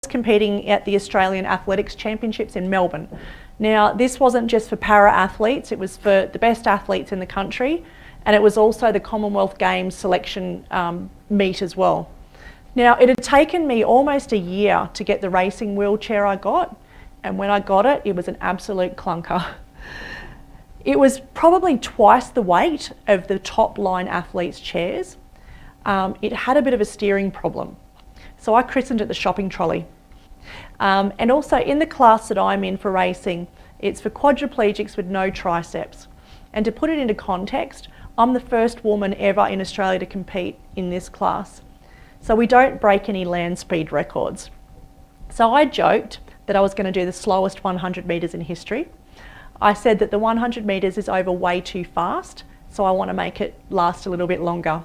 competing at the Australian Athletics Championships in Melbourne. Now, this wasn't just for para-athletes, it was for the best athletes in the country, and it was also the Commonwealth Games selection meet as well. Now, it had taken me almost a year to get the racing wheelchair I got, and when I got it, it was an absolute clunker. It was probably twice the weight of the top line athletes' chairs. It had a bit of a steering problem. So I christened it the shopping trolley. And also in the class that I'm in for racing, it's for quadriplegics with no triceps. And to put it into context, I'm the first woman ever in Australia to compete in this class. So we don't break any land speed records. So I joked that I was going to do the slowest 100 metres in history. I said that the 100 metres is over way too fast, so I want to make it last a little bit longer.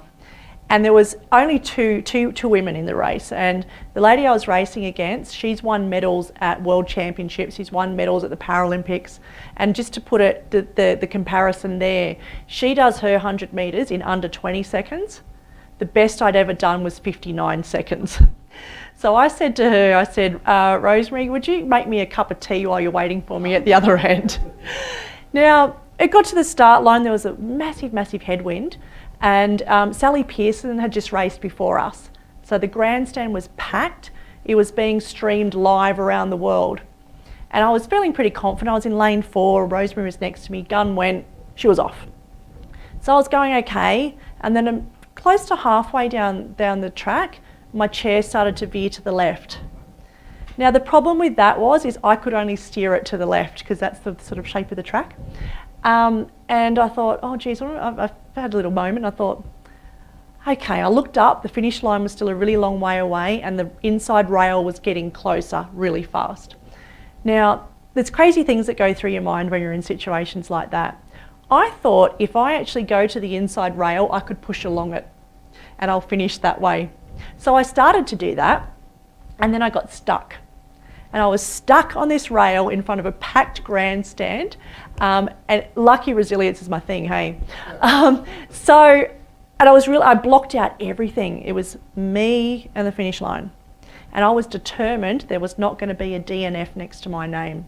And there was only two women in the race, and the lady I was racing against, she's won medals at World Championships, she's won medals at the Paralympics, and just to put it, the comparison there, she does her 100 metres in under 20 seconds. The best I'd ever done was 59 seconds. So I said to her, I said, Rosemary, would you make me a cup of tea while you're waiting for me at the other end? Now, it got to the start line, there was a massive, massive headwind, and Sally Pearson had just raced before us. So the grandstand was packed. It was being streamed live around the world. And I was feeling pretty confident. I was in lane 4, Rosemary was next to me, gun went, she was off. So I was going okay, and then close to halfway down the track, my chair started to veer to the left. Now the problem with that is I could only steer it to the left because that's the sort of shape of the track. And I thought, oh geez, I've had a little moment. I thought, okay, I looked up, the finish line was still a really long way away and the inside rail was getting closer really fast. Now, there's crazy things that go through your mind when you're in situations like that. I thought if I actually go to the inside rail, I could push along it and I'll finish that way. So I started to do that and then I got stuck. And I was stuck on this rail in front of a packed grandstand. And lucky resilience is my thing, hey? And I blocked out everything. It was me and the finish line. And I was determined there was not going to be a DNF next to my name.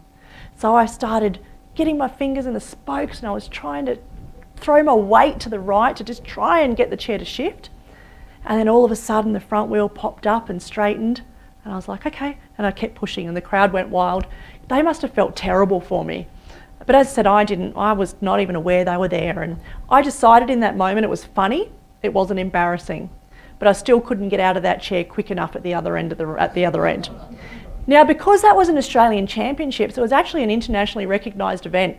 So I started getting my fingers in the spokes and I was trying to throw my weight to the right to just try and get the chair to shift. And then all of a sudden the front wheel popped up and straightened. And I was like, okay. And I kept pushing and the crowd went wild. They must have felt terrible for me. But as I said, I was not even aware they were there. And I decided in that moment it was funny, it wasn't embarrassing. But I still couldn't get out of that chair quick enough at the other end. Now, because that was an Australian Championships, it was actually an internationally recognised event.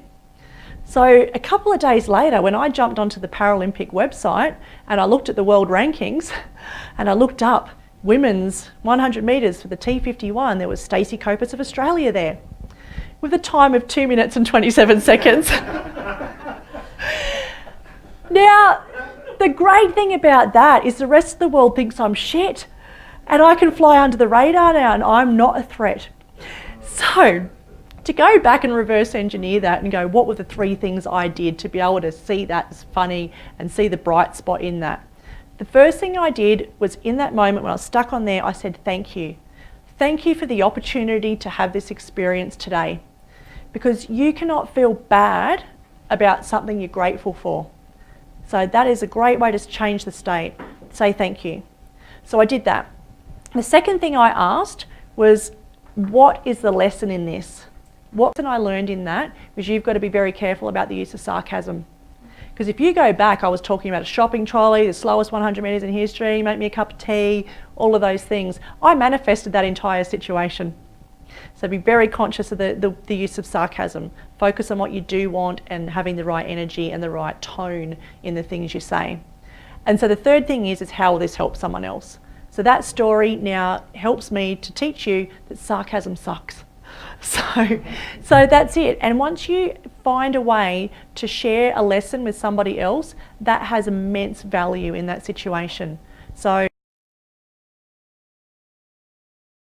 So a couple of days later, when I jumped onto the Paralympic website and I looked at the world rankings and I looked up women's 100 metres for the T51, there was Stacey Copas of Australia there with a time of 2 minutes and 27 seconds. Now, the great thing about that is the rest of the world thinks I'm shit and I can fly under the radar now and I'm not a threat. So, to go back and reverse engineer that and go, what were the 3 things I did to be able to see that as funny and see the bright spot in that? The first thing I did was in that moment when I was stuck on there, I said, thank you. Thank you for the opportunity to have this experience today. Because you cannot feel bad about something you're grateful for. So that is a great way to change the state. Say thank you. So I did that. The second thing I asked was, what is the lesson in this? What I learned in that was you've got to be very careful about the use of sarcasm. Because if you go back, I was talking about a shopping trolley, the slowest 100 metres in history, make me a cup of tea, all of those things. I manifested that entire situation. So be very conscious of the use of sarcasm. Focus on what you do want and having the right energy and the right tone in the things you say. And so the third thing is how will this help someone else? So that story now helps me to teach you that sarcasm sucks. So that's it. And once you find a way to share a lesson with somebody else, that has immense value in that situation. So